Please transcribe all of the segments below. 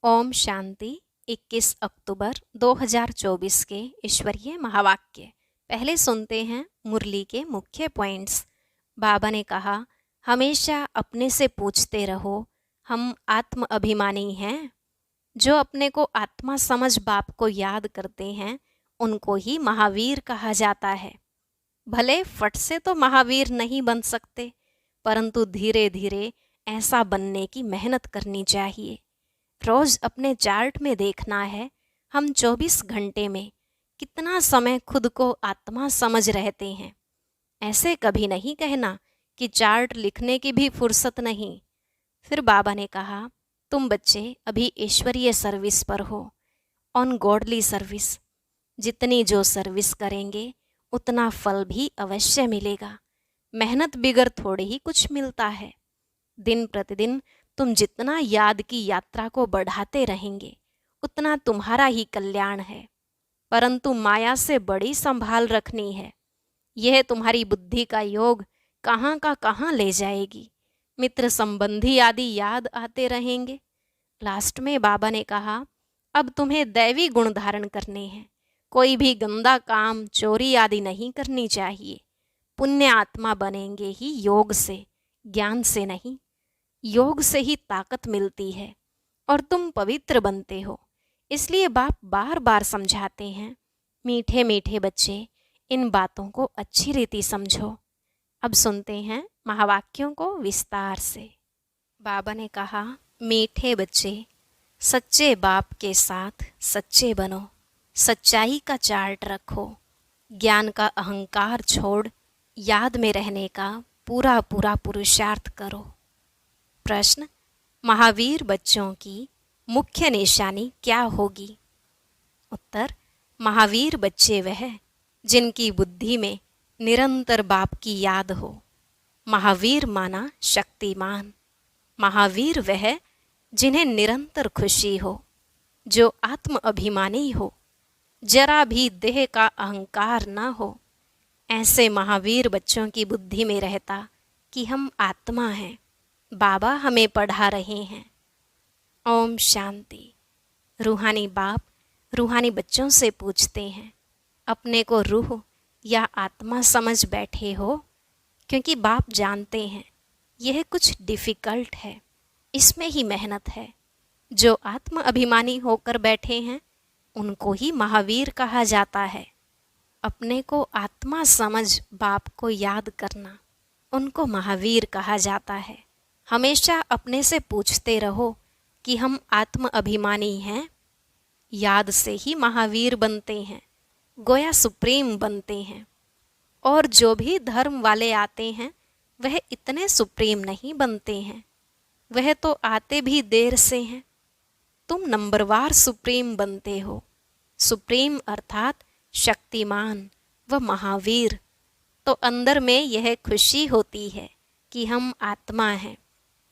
ओम शांति। 21 अक्टूबर 2024 के ईश्वरीय महावाक्य। पहले सुनते हैं मुरली के मुख्य पॉइंट्स। बाबा ने कहा, हमेशा अपने से पूछते रहो, हम आत्म अभिमानी हैं। जो अपने को आत्मा समझ बाप को याद करते हैं, उनको ही महावीर कहा जाता है। भले फट से तो महावीर नहीं बन सकते, परंतु धीरे धीरे ऐसा बनने की मेहनत करनी चाहिए। रोज अपने चार्ट में देखना है, हम 24 घंटे में कितना समय खुद को आत्मा समझ रहते हैं। ऐसे कभी नहीं कहना कि चार्ट लिखने की भी फुर्सत नहीं। फिर बाबा ने कहा, तुम बच्चे अभी ईश्वरीय सर्विस पर हो, ऑन गॉडली सर्विस। जितनी जो सर्विस करेंगे उतना फल भी अवश्य मिलेगा। मेहनत बिगर थोड़े ही कुछ मिलता है। दिन प्रतिदिन तुम जितना याद की यात्रा को बढ़ाते रहेंगे, उतना तुम्हारा ही कल्याण है। परंतु माया से बड़ी संभाल रखनी है। यह तुम्हारी बुद्धि का योग कहाँ का कहाँ ले जाएगी। मित्र संबंधी आदि याद आते रहेंगे। लास्ट में बाबा ने कहा, अब तुम्हें दैवी गुण धारण करने हैं। कोई भी गंदा काम, चोरी आदि नहीं करनी चाहिए। पुण्य आत्मा बनेंगे ही योग से, ज्ञान से नहीं। योग से ही ताकत मिलती है और तुम पवित्र बनते हो। इसलिए बाप बार बार समझाते हैं, मीठे मीठे बच्चे, इन बातों को अच्छी रीति समझो। अब सुनते हैं महावाक्यों को विस्तार से। बाबा ने कहा, मीठे बच्चे, सच्चे बाप के साथ सच्चे बनो। सच्चाई का चार्ट रखो। ज्ञान का अहंकार छोड़ याद में रहने का पूरा पूरा पुरुषार्थ करो। प्रश्न, महावीर बच्चों की मुख्य निशानी क्या होगी? उत्तर, महावीर बच्चे वह जिनकी बुद्धि में निरंतर बाप की याद हो। महावीर माना शक्तिमान। महावीर वह जिन्हें निरंतर खुशी हो, जो आत्म अभिमानी हो, जरा भी देह का अहंकार न हो। ऐसे महावीर बच्चों की बुद्धि में रहता कि हम आत्मा हैं, बाबा हमें पढ़ा रहे हैं। ओम शांति। रूहानी बाप रूहानी बच्चों से पूछते हैं, अपने को रूह या आत्मा समझ बैठे हो? क्योंकि बाप जानते हैं यह कुछ डिफ़िकल्ट है, इसमें ही मेहनत है। जो आत्म अभिमानी होकर बैठे हैं, उनको ही महावीर कहा जाता है। अपने को आत्मा समझ बाप को याद करना, उनको महावीर कहा जाता है। हमेशा अपने से पूछते रहो कि हम आत्म अभिमानी हैं। याद से ही महावीर बनते हैं, गोया सुप्रीम बनते हैं। और जो भी धर्म वाले आते हैं, वह इतने सुप्रीम नहीं बनते हैं। वह तो आते भी देर से हैं। तुम नंबरवार सुप्रीम बनते हो। सुप्रीम अर्थात शक्तिमान व महावीर। तो अंदर में यह खुशी होती है कि हम आत्मा हैं।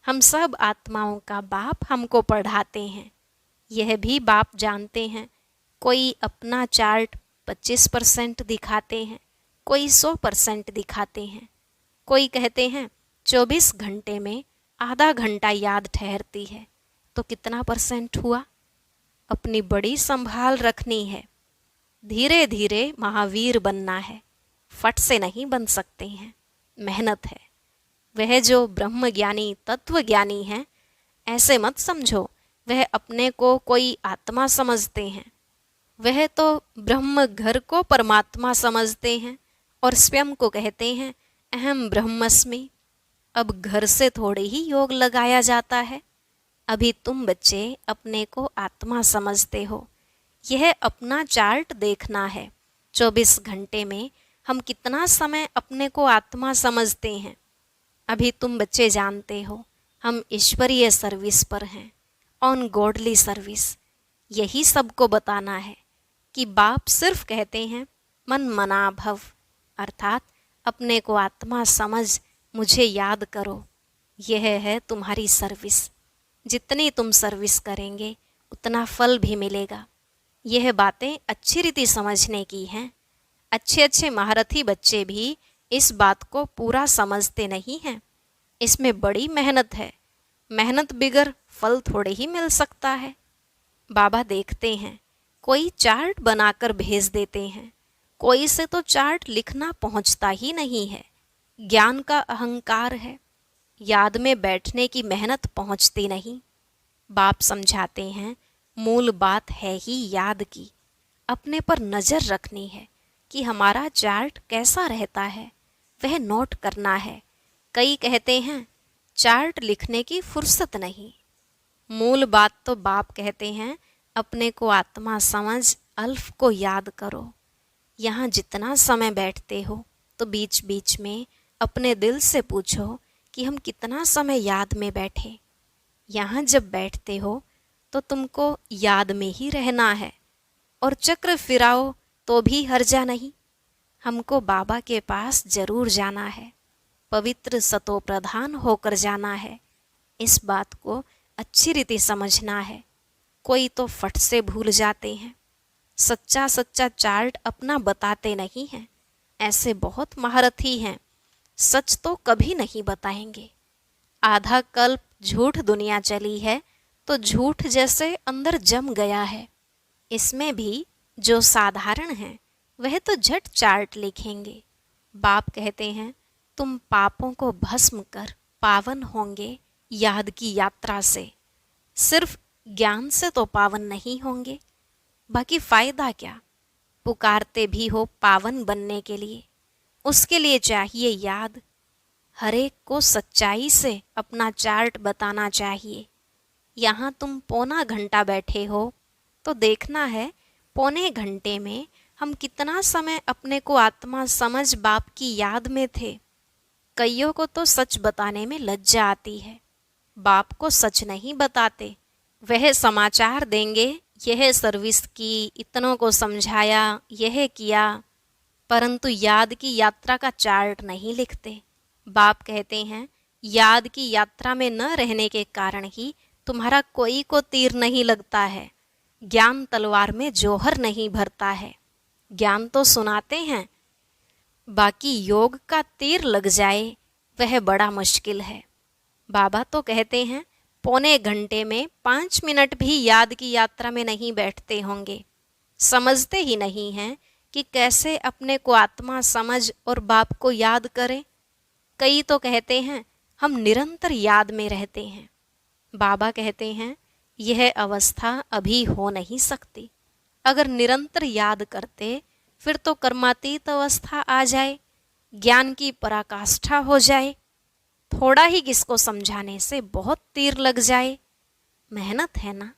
हम सब आत्माओं का बाप हमको पढ़ाते हैं। यह भी बाप जानते हैं। कोई अपना चार्ट 25% दिखाते हैं, कोई 100% दिखाते हैं। कोई कहते हैं 24 घंटे में आधा घंटा याद ठहरती है, तो कितना % हुआ? अपनी बड़ी संभाल रखनी है। धीरे धीरे महावीर बनना है, फट से नहीं बन सकते हैं, मेहनत है। वह जो ब्रह्म ज्ञानी तत्व ज्ञानी हैं, ऐसे मत समझो वह अपने को कोई आत्मा समझते हैं। वह तो ब्रह्म घर को परमात्मा समझते हैं और स्वयं को कहते हैं अहम ब्रह्मस्मि। अब घर से थोड़े ही योग लगाया जाता है। अभी तुम बच्चे अपने को आत्मा समझते हो। यह अपना चार्ट देखना है। 24 घंटे में हम कितना समय अपने को आत्मा समझते हैं। अभी तुम बच्चे जानते हो हम ईश्वरीय सर्विस पर हैं, ऑन गॉडली सर्विस। यही सबको बताना है कि बाप सिर्फ कहते हैं मन मना भव, अर्थात अपने को आत्मा समझ मुझे याद करो। यह है तुम्हारी सर्विस। जितनी तुम सर्विस करेंगे उतना फल भी मिलेगा। यह बातें अच्छी रीति समझने की हैं। अच्छे अच्छे महारथी बच्चे भी इस बात को पूरा समझते नहीं हैं। इसमें बड़ी मेहनत है। मेहनत बिगर फल थोड़े ही मिल सकता है। बाबा देखते हैं, कोई चार्ट बनाकर भेज देते हैं, कोई से तो चार्ट लिखना पहुंचता ही नहीं है। ज्ञान का अहंकार है, याद में बैठने की मेहनत पहुंचती नहीं। बाप समझाते हैं, मूल बात है ही याद की। अपने पर नजर रखनी है कि हमारा चार्ट कैसा रहता है, वह नोट करना है। कई कहते हैं चार्ट लिखने की फुर्सत नहीं। मूल बात तो बाप कहते हैं, अपने को आत्मा समझ अल्फ को याद करो। यहाँ जितना समय बैठते हो तो बीच बीच में अपने दिल से पूछो कि हम कितना समय याद में बैठे। यहाँ जब बैठते हो तो तुमको याद में ही रहना है, और चक्र फिराओ तो भी हर्जा नहीं। हमको बाबा के पास जरूर जाना है, पवित्र सतो प्रधान होकर जाना है। इस बात को अच्छी रीति समझना है। कोई तो फट से भूल जाते हैं, सच्चा सच्चा चार्ट अपना बताते नहीं हैं। ऐसे बहुत महारथी हैं, सच तो कभी नहीं बताएंगे। आधा कल्प झूठ दुनिया चली है, तो झूठ जैसे अंदर जम गया है। इसमें भी जो साधारण हैं वह तो झट चार्ट लिखेंगे। बाप कहते हैं, तुम पापों को भस्म कर पावन होंगे याद की यात्रा से। सिर्फ ज्ञान से तो पावन नहीं होंगे, बाकी फायदा क्या। पुकारते भी हो पावन बनने के लिए, उसके लिए चाहिए याद। हरेक को सच्चाई से अपना चार्ट बताना चाहिए। यहाँ तुम पौना घंटा बैठे हो तो देखना है पौने घंटे में हम कितना समय अपने को आत्मा समझ बाप की याद में थे। कईयों को तो सच बताने में लज्जा आती है, बाप को सच नहीं बताते। वह समाचार देंगे, यह सर्विस की, इतनों को समझाया, यह किया, परंतु याद की यात्रा का चार्ट नहीं लिखते। बाप कहते हैं, याद की यात्रा में न रहने के कारण ही तुम्हारा कोई को तीर नहीं लगता है। ज्ञान तलवार में जोहर नहीं भरता है। ज्ञान तो सुनाते हैं, बाकी योग का तीर लग जाए वह बड़ा मुश्किल है। बाबा तो कहते हैं, पौने घंटे में 5 मिनट भी याद की यात्रा में नहीं बैठते होंगे। समझते ही नहीं हैं कि कैसे अपने को आत्मा समझ और बाप को याद करें। कई तो कहते हैं हम निरंतर याद में रहते हैं। बाबा कहते हैं, यह अवस्था अभी हो नहीं सकती। अगर निरंतर याद करते फिर तो कर्मातीत अवस्था आ जाए, ज्ञान की पराकाष्ठा हो जाए। थोड़ा ही किसको समझाने से बहुत तीर लग जाए। मेहनत है ना।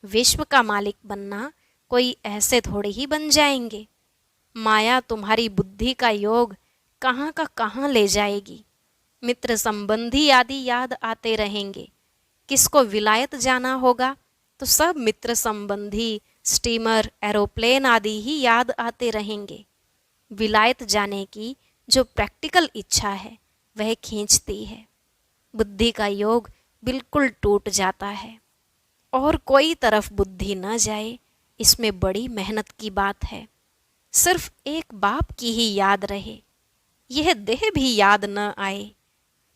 विश्व का मालिक बनना कोई ऐसे थोड़े ही बन जाएंगे। माया तुम्हारी बुद्धि का योग कहाँ का कहाँ ले जाएगी। मित्र संबंधी आदि याद आते रहेंगे। किसको विलायत जाना होगा तो सब मित्र संबंधी, स्टीमर, एरोप्लेन आदि ही याद आते रहेंगे। विलायत जाने की जो प्रैक्टिकल इच्छा है वह खींचती है। बुद्धि का योग बिल्कुल टूट जाता है और कोई तरफ बुद्धि न जाए, इसमें बड़ी मेहनत की बात है। सिर्फ एक बाप की ही याद रहे, यह देह भी याद न आए,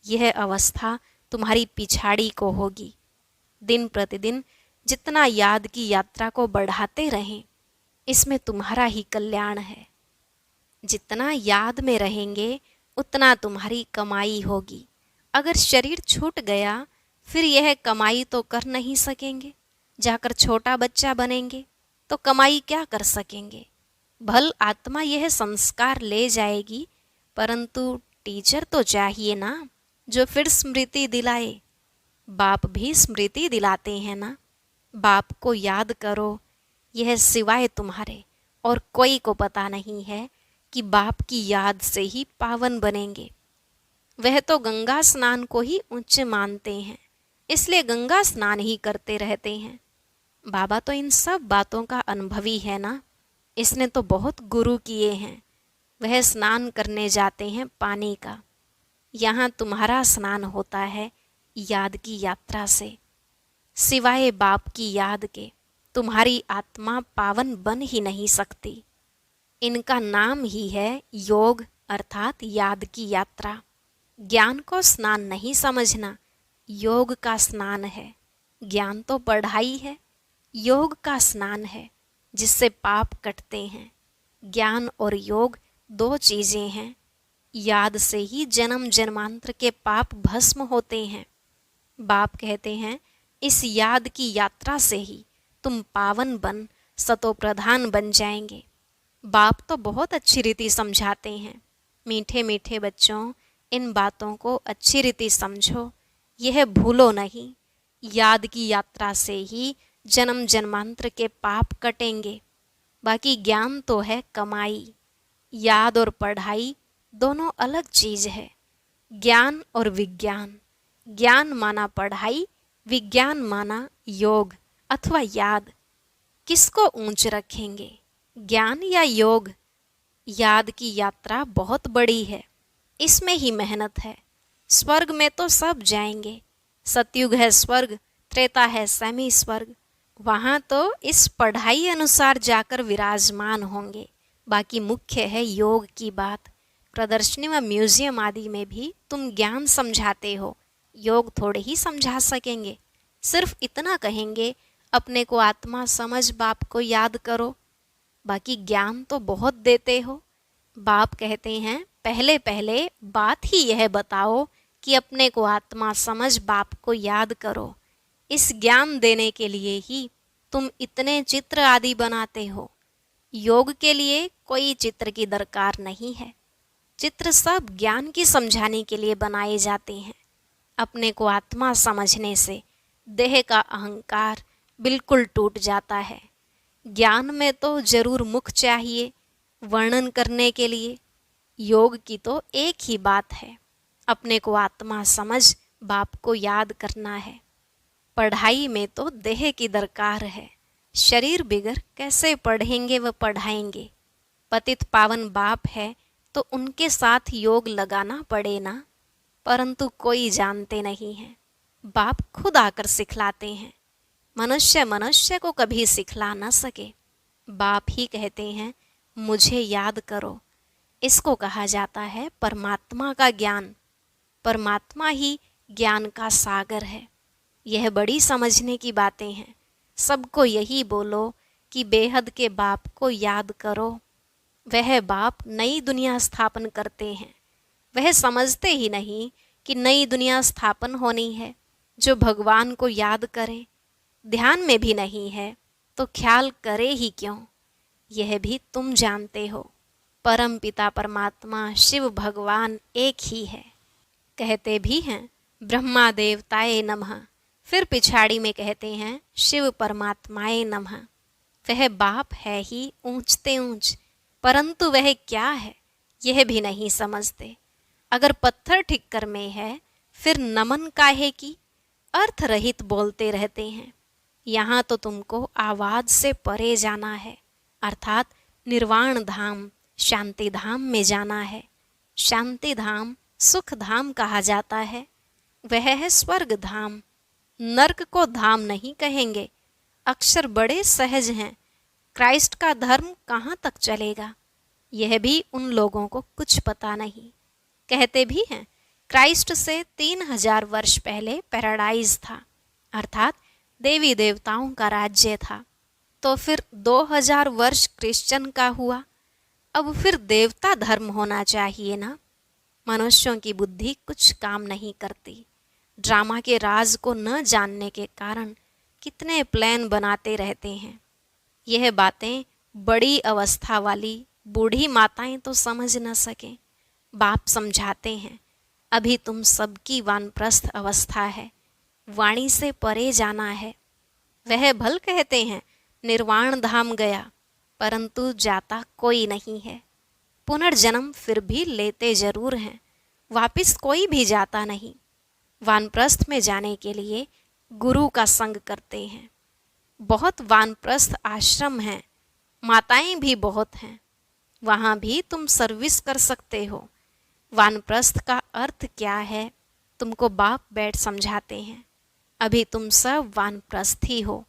यह अवस्था तुम्हारी पिछाड़ी को होगी। दिन प्रतिदिन जितना याद की यात्रा को बढ़ाते रहें, इसमें तुम्हारा ही कल्याण है। जितना याद में रहेंगे उतना तुम्हारी कमाई होगी। अगर शरीर छूट गया फिर यह कमाई तो कर नहीं सकेंगे। जाकर छोटा बच्चा बनेंगे तो कमाई क्या कर सकेंगे। भल आत्मा यह संस्कार ले जाएगी, परंतु टीचर तो चाहिए ना जो फिर स्मृति दिलाए। बाप भी स्मृति दिलाते हैं ना। बाप को याद करो, यह सिवाय तुम्हारे और कोई को पता नहीं है कि बाप की याद से ही पावन बनेंगे। वह तो गंगा स्नान को ही उच्च मानते हैं, इसलिए गंगा स्नान ही करते रहते हैं। बाबा तो इन सब बातों का अनुभवी है ना। इसने तो बहुत गुरु किए हैं। वह स्नान करने जाते हैं पानी का। यहाँ तुम्हारा स्नान होता है याद की यात्रा से। सिवाय बाप की याद के तुम्हारी आत्मा पावन बन ही नहीं सकती। इनका नाम ही है योग अर्थात याद की यात्रा। ज्ञान को स्नान नहीं समझना, योग का स्नान है। ज्ञान तो पढ़ाई है, योग का स्नान है जिससे पाप कटते हैं। ज्ञान और योग दो चीजें हैं। याद से ही जन्म जन्मांतर के पाप भस्म होते हैं। बाप कहते हैं, इस याद की यात्रा से ही तुम पावन बन सतो प्रधान बन जाएंगे। बाप तो बहुत अच्छी रीति समझाते हैं। मीठे मीठे बच्चों, इन बातों को अच्छी रीति समझो, यह भूलो नहीं। याद की यात्रा से ही जन्म जन्मांतर के पाप कटेंगे। बाकी ज्ञान तो है कमाई। याद और पढ़ाई दोनों अलग चीज है। ज्ञान और विज्ञान, ज्ञान माना पढ़ाई, विज्ञान माना योग अथवा याद। किसको ऊंच रखेंगे, ज्ञान या योग? याद की यात्रा बहुत बड़ी है, इसमें ही मेहनत है। स्वर्ग में तो सब जाएंगे। सतयुग है स्वर्ग, त्रेता है सेमी स्वर्ग। वहां तो इस पढ़ाई अनुसार जाकर विराजमान होंगे। बाकी मुख्य है योग की बात। प्रदर्शनी व म्यूजियम आदि में भी तुम ज्ञान समझाते हो, योग थोड़े ही समझा सकेंगे। सिर्फ इतना कहेंगे, अपने को आत्मा समझ, बाप को याद करो। बाकी ज्ञान तो बहुत देते हो। बाप कहते हैं, पहले पहले बात ही यह बताओ कि अपने को आत्मा समझ, बाप को याद करो। इस ज्ञान देने के लिए ही तुम इतने चित्र आदि बनाते हो। योग के लिए कोई चित्र की दरकार नहीं है। चित्र सब ज्ञान की समझाने के लिए बनाए जाते हैं। अपने को आत्मा समझने से देह का अहंकार बिल्कुल टूट जाता है। ज्ञान में तो जरूर मुख चाहिए वर्णन करने के लिए। योग की तो एक ही बात है, अपने को आत्मा समझ, बाप को याद करना है। पढ़ाई में तो देह की दरकार है। शरीर बिगर कैसे पढ़ेंगे व पढ़ाएंगे? पतित पावन बाप है तो उनके साथ योग लगाना पड़े ना। परंतु कोई जानते नहीं है। बाप खुद आकर सिखलाते हैं। मनुष्य मनुष्य को कभी सिखला न सके। बाप ही कहते हैं, मुझे याद करो। इसको कहा जाता है परमात्मा का ज्ञान। परमात्मा ही ज्ञान का सागर है। यह बड़ी समझने की बातें हैं। सबको यही बोलो कि बेहद के बाप को याद करो। वह बाप नई दुनिया स्थापन करते हैं। वह समझते ही नहीं कि नई दुनिया स्थापन होनी है। जो भगवान को याद करे, ध्यान में भी नहीं है तो ख्याल करे ही क्यों? यह भी तुम जानते हो। परम पिता परमात्मा शिव भगवान एक ही है। कहते भी हैं ब्रह्मा देवताए नमः, फिर पिछाड़ी में कहते हैं शिव परमात्माए नमः। वह बाप है ही ऊंचते ऊंच, परंतु वह क्या है यह भी नहीं समझते। अगर पत्थर ठिक्कर में है फिर नमन काहे की? अर्थ रहित बोलते रहते हैं। यहाँ तो तुमको आवाज से परे जाना है, अर्थात निर्वाण धाम, शांति धाम में जाना है। शांति धाम सुख धाम कहा जाता है। वह है स्वर्ग धाम। नर्क को धाम नहीं कहेंगे। अक्षर बड़े सहज हैं। क्राइस्ट का धर्म कहाँ तक चलेगा, यह भी उन लोगों को कुछ पता नहीं। कहते भी हैं क्राइस्ट से 3000 वर्ष पहले पैराडाइज था, अर्थात देवी देवताओं का राज्य था। तो फिर 2000 वर्ष क्रिश्चियन का हुआ। अब फिर देवता धर्म होना चाहिए ना। मनुष्यों की बुद्धि कुछ काम नहीं करती। ड्रामा के राज को न जानने के कारण कितने प्लान बनाते रहते हैं। यह बातें बड़ी अवस्था वाली बूढ़ी माताएं तो समझ न सकें। बाप समझाते हैं, अभी तुम सबकी वानप्रस्थ अवस्था है, वाणी से परे जाना है। वह भल कहते हैं निर्वाण धाम गया, परंतु जाता कोई नहीं है। पुनर्जन्म फिर भी लेते जरूर हैं, वापिस कोई भी जाता नहीं। वानप्रस्थ में जाने के लिए गुरु का संग करते हैं। बहुत वानप्रस्थ आश्रम हैं, माताएं भी बहुत हैं, वहाँ भी तुम सर्विस कर सकते हो। वानप्रस्थ का अर्थ क्या है तुमको बाप बैठ समझाते हैं। अभी तुम सब वानप्रस्थी हो,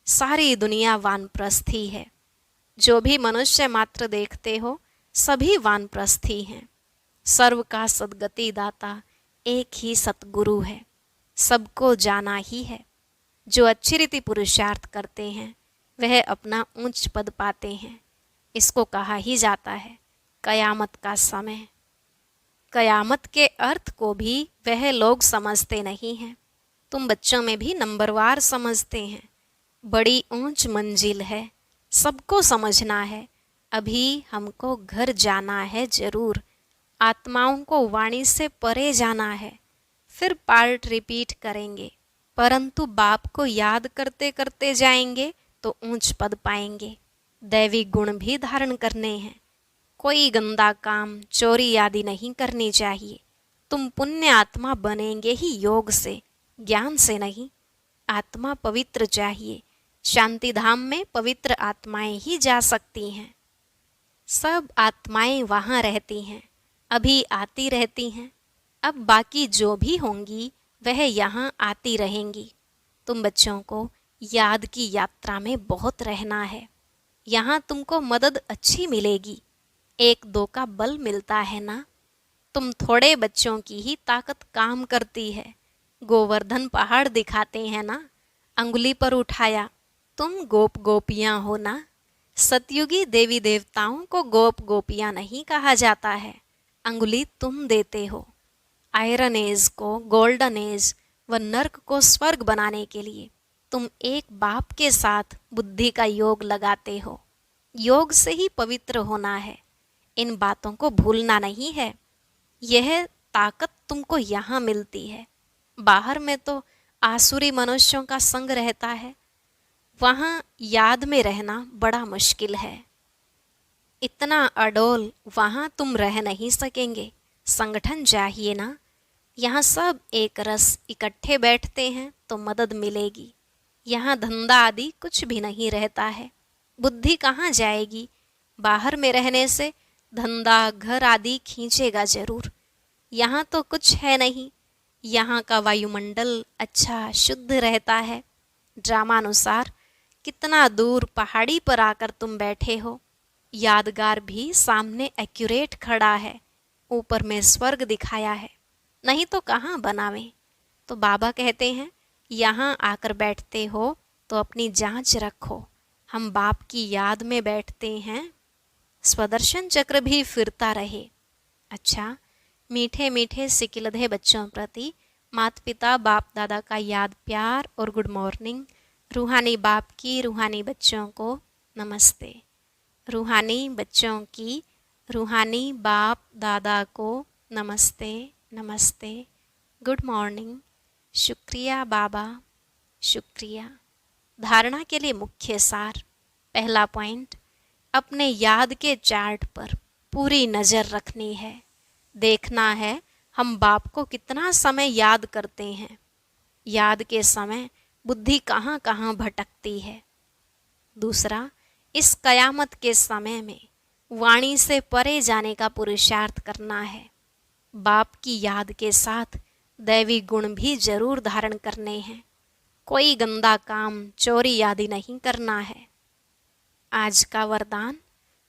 सारी दुनिया वानप्रस्थी है। जो भी मनुष्य मात्र देखते हो सभी वानप्रस्थी हैं। सर्व का सद्गति दाता एक ही सतगुरु है, सबको जाना ही है। जो अच्छी रीति पुरुषार्थ करते हैं वह अपना ऊंच पद पाते हैं। इसको कहा ही जाता है कयामत का समय। कयामत के अर्थ को भी वह लोग समझते नहीं हैं। तुम बच्चों में भी नंबरवार समझते हैं। बड़ी ऊंच मंजिल है, सबको समझना है। अभी हमको घर जाना है जरूर। आत्माओं को वाणी से परे जाना है। फिर पार्ट रिपीट करेंगे, परंतु बाप को याद करते करते जाएंगे तो ऊंच पद पाएंगे। दैवी गुण भी धारण करने हैं। कोई गंदा काम, चोरी आदि नहीं करनी चाहिए। तुम पुण्य आत्मा बनेंगे ही योग से, ज्ञान से नहीं। आत्मा पवित्र चाहिए। शांति धाम में पवित्र आत्माएं ही जा सकती हैं। सब आत्माएं वहाँ रहती हैं, अभी आती रहती हैं। अब बाकी जो भी होंगी वह यहाँ आती रहेंगी। तुम बच्चों को याद की यात्रा में बहुत रहना है। यहाँ तुमको मदद अच्छी मिलेगी। एक दो का बल मिलता है ना। तुम थोड़े बच्चों की ही ताकत काम करती है। गोवर्धन पहाड़ दिखाते हैं ना, अंगुली पर उठाया। तुम गोप गोपियां हो ना। सतयुगी देवी देवताओं को गोप गोपियां नहीं कहा जाता है, अंगुली तुम देते हो। आयरन एज को गोल्डन एज व नर्क को स्वर्ग बनाने के लिए तुम एक बाप के साथ बुद्धि का योग लगाते हो। योग से ही पवित्र होना है। इन बातों को भूलना नहीं है। यह ताकत तुमको यहाँ मिलती है। बाहर में तो आसुरी मनुष्यों का संग रहता है, वहाँ याद में रहना बड़ा मुश्किल है। इतना अडोल वहाँ तुम रह नहीं सकेंगे। संगठन चाहिए ना। यहाँ सब एक रस इकट्ठे बैठते हैं तो मदद मिलेगी। यहाँ धंधा आदि कुछ भी नहीं रहता है। बुद्धि कहाँ जाएगी? बाहर में रहने से धंधा घर आदि खींचेगा जरूर। यहाँ तो कुछ है नहीं। यहाँ का वायुमंडल अच्छा शुद्ध रहता है। ड्रामानुसार कितना दूर पहाड़ी पर आकर तुम बैठे हो। यादगार भी सामने एक्यूरेट खड़ा है। ऊपर में स्वर्ग दिखाया है, नहीं तो कहाँ बनावे। तो बाबा कहते हैं यहाँ आकर बैठते हो तो अपनी जांच रखो। हम बाप की याद में बैठते हैं, स्वदर्शन चक्र भी फिरता रहे। अच्छा, मीठे मीठे सिकिलधे बच्चों प्रति माता पिता बाप दादा का याद प्यार और गुड मॉर्निंग। रूहानी बाप की रूहानी बच्चों को नमस्ते। रूहानी बच्चों की रूहानी बाप दादा को नमस्ते नमस्ते, गुड मॉर्निंग। शुक्रिया बाबा, शुक्रिया। धारणा के लिए मुख्य सार। पहला पॉइंट, अपने याद के चार्ट पर पूरी नज़र रखनी है। देखना है हम बाप को कितना समय याद करते हैं। याद के समय बुद्धि कहाँ कहाँ भटकती है। दूसरा, इस कयामत के समय में वाणी से परे जाने का पुरुषार्थ करना है। बाप की याद के साथ दैवी गुण भी जरूर धारण करने हैं। कोई गंदा काम, चोरी आदि नहीं करना है। आज का वरदान,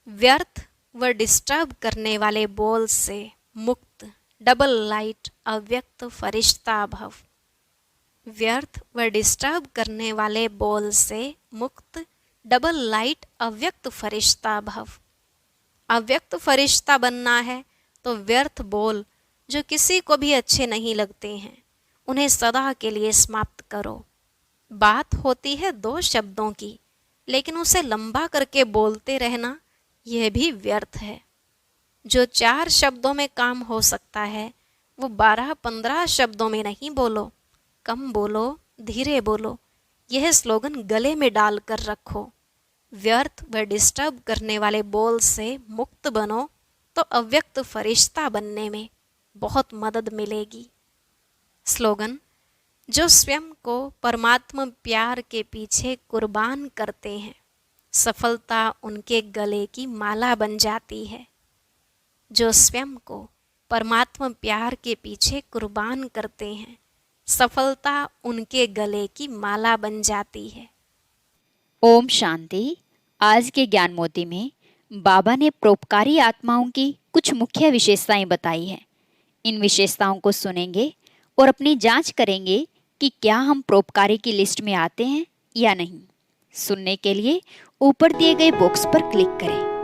व्यर्थ व डिस्टर्ब करने वाले बोल से मुक्त डबल लाइट अव्यक्त फरिश्ता भव। व्यर्थ व डिस्टर्ब करने वाले बोल से मुक्त डबल लाइट अव्यक्त फरिश्ता भव। अव्यक्त फरिश्ता बनना है तो व्यर्थ बोल जो किसी को भी अच्छे नहीं लगते हैं, उन्हें सदा के लिए समाप्त करो। बात होती है 2 शब्दों की, लेकिन उसे लंबा करके बोलते रहना यह भी व्यर्थ है। जो 4 शब्दों में काम हो सकता है वो 12-15 शब्दों में नहीं बोलो। कम बोलो, धीरे बोलो। यह स्लोगन गले में डाल कर रखो। व्यर्थ व डिस्टर्ब करने वाले बोल से मुक्त बनो तो अव्यक्त फरिश्ता बनने में बहुत मदद मिलेगी। स्लोगन, जो स्वयं को परमात्मा प्यार के पीछे कुर्बान करते हैं, सफलता उनके गले की माला बन जाती है। जो स्वयं को परमात्मा प्यार के पीछे कुर्बान करते हैं, सफलता उनके गले की माला बन जाती है। ओम शांति। आज के ज्ञान मोती में बाबा ने परोपकारी आत्माओं की कुछ मुख्य विशेषताएं बताई हैं। इन विशेषताओं को सुनेंगे और अपनी जांच करेंगे कि क्या हम परोपकारी की लिस्ट में आते हैं या नहीं। सुनने के लिए ऊपर दिए गए बॉक्स पर क्लिक करें।